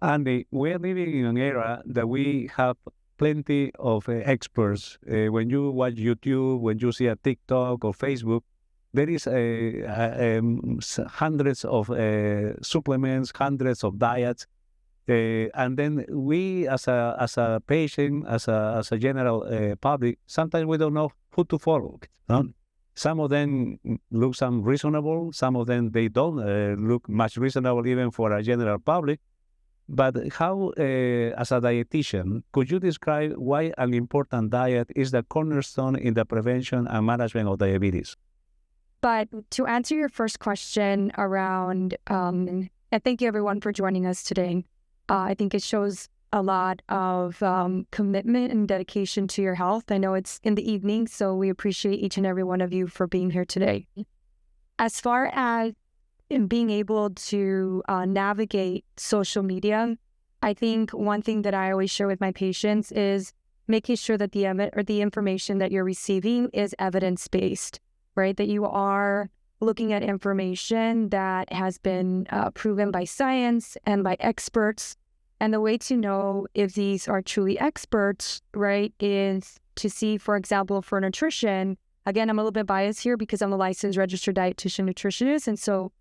Andy, we're living in an era that we have plenty of experts. When you watch YouTube, when you see a TikTok or Facebook, there is hundreds of supplements, hundreds of diets, and then we, as a patient, as a general public, sometimes we don't know who to follow. Some of them look reasonable. Some of them they don't look much reasonable even for a general public. But how, as a dietitian, could you describe why an important diet is the cornerstone in the prevention and management of diabetes? But to answer your first question around, and thank you everyone for joining us today. I think it shows a lot of commitment and dedication to your health. I know it's in the evening, so we appreciate each and every one of you for being here today. As far as in being able to navigate social media, I think one thing that I always share with my patients is making sure that the information that you're receiving is evidence-based, right? That you are looking at information that has been proven by science and by experts. And the way to know if these are truly experts, right, is to see, for example, for nutrition. Again, I'm a little bit biased here because I'm a licensed registered dietitian nutritionist. And so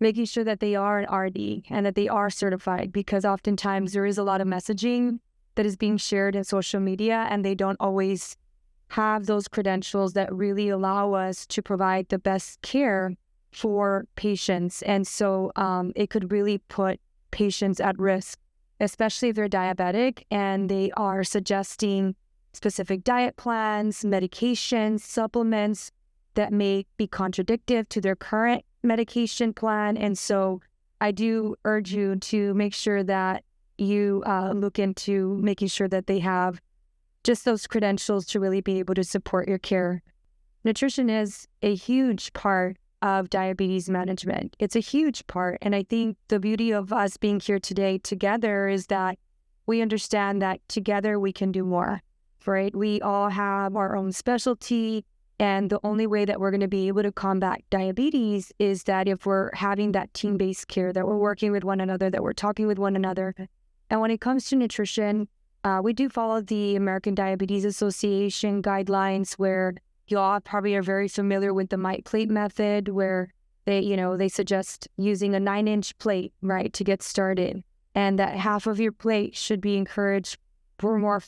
making sure that they are an RD and that they are certified, because oftentimes there is a lot of messaging that is being shared in social media and they don't always have those credentials that really allow us to provide the best care for patients. And so it could really put patients at risk, especially if they're diabetic and they are suggesting specific diet plans, medications, supplements that may be contradictory to their current medication plan. And so I do urge you to make sure that you look into making sure that they have just those credentials to really be able to support your care. Nutrition is a huge part of diabetes management. It's a huge part. And I think the beauty of us being here today together is that we understand that together we can do more, right? We all have our own specialty. And the only way that we're going to be able to combat diabetes is that if we're having that team-based care, that we're working with one another, that we're talking with one another. And when it comes to nutrition, we do follow the American Diabetes Association guidelines, where you all probably are very familiar with the mite plate method, where they suggest using a 9-inch plate, right, to get started. And that half of your plate should be encouraged for more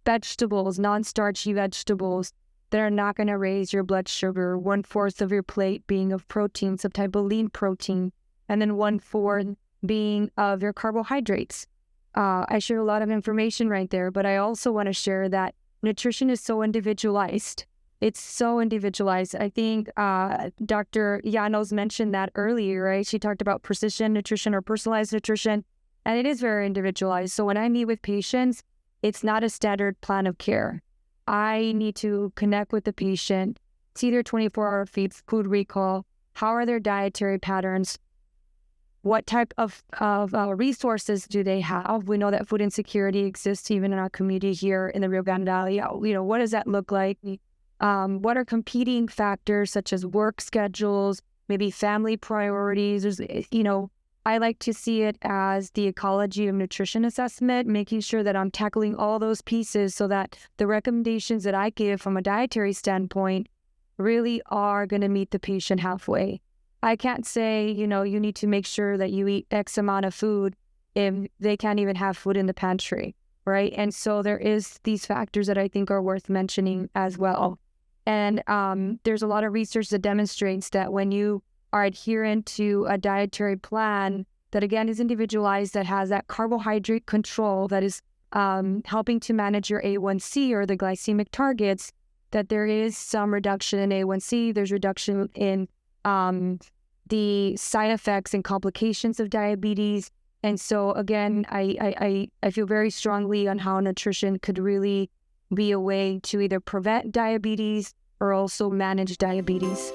vegetables, non-starchy vegetables that are not going to raise your blood sugar, 1/4 of your plate being of protein, some type of lean protein, and then 1/4 being of your carbohydrates. I shared a lot of information right there, but I also want to share that nutrition is so individualized. It's so individualized. I think Dr. Llanos mentioned that earlier, right? She talked about precision nutrition or personalized nutrition, and it is very individualized. So when I meet with patients, it's not a standard plan of care. I need to connect with the patient, see their 24-hour food recall, how are their dietary patterns, what type of resources do they have. We know that food insecurity exists even in our community here in the Rio Grande Valley. What does that look like? What are competing factors such as work schedules, maybe family priorities? I like to see it as the ecology of nutrition assessment, making sure that I'm tackling all those pieces so that the recommendations that I give from a dietary standpoint really are going to meet the patient halfway. I can't say, you need to make sure that you eat X amount of food if they can't even have food in the pantry, right? And so there is these factors that I think are worth mentioning as well. And there's a lot of research that demonstrates that when you are adherent to a dietary plan that, again, is individualized, that has that carbohydrate control, that is helping to manage your A1C or the glycemic targets, that there is some reduction in A1C, there's reduction in the side effects and complications of diabetes. And so, again, I feel very strongly on how nutrition could really be a way to either prevent diabetes or also manage diabetes.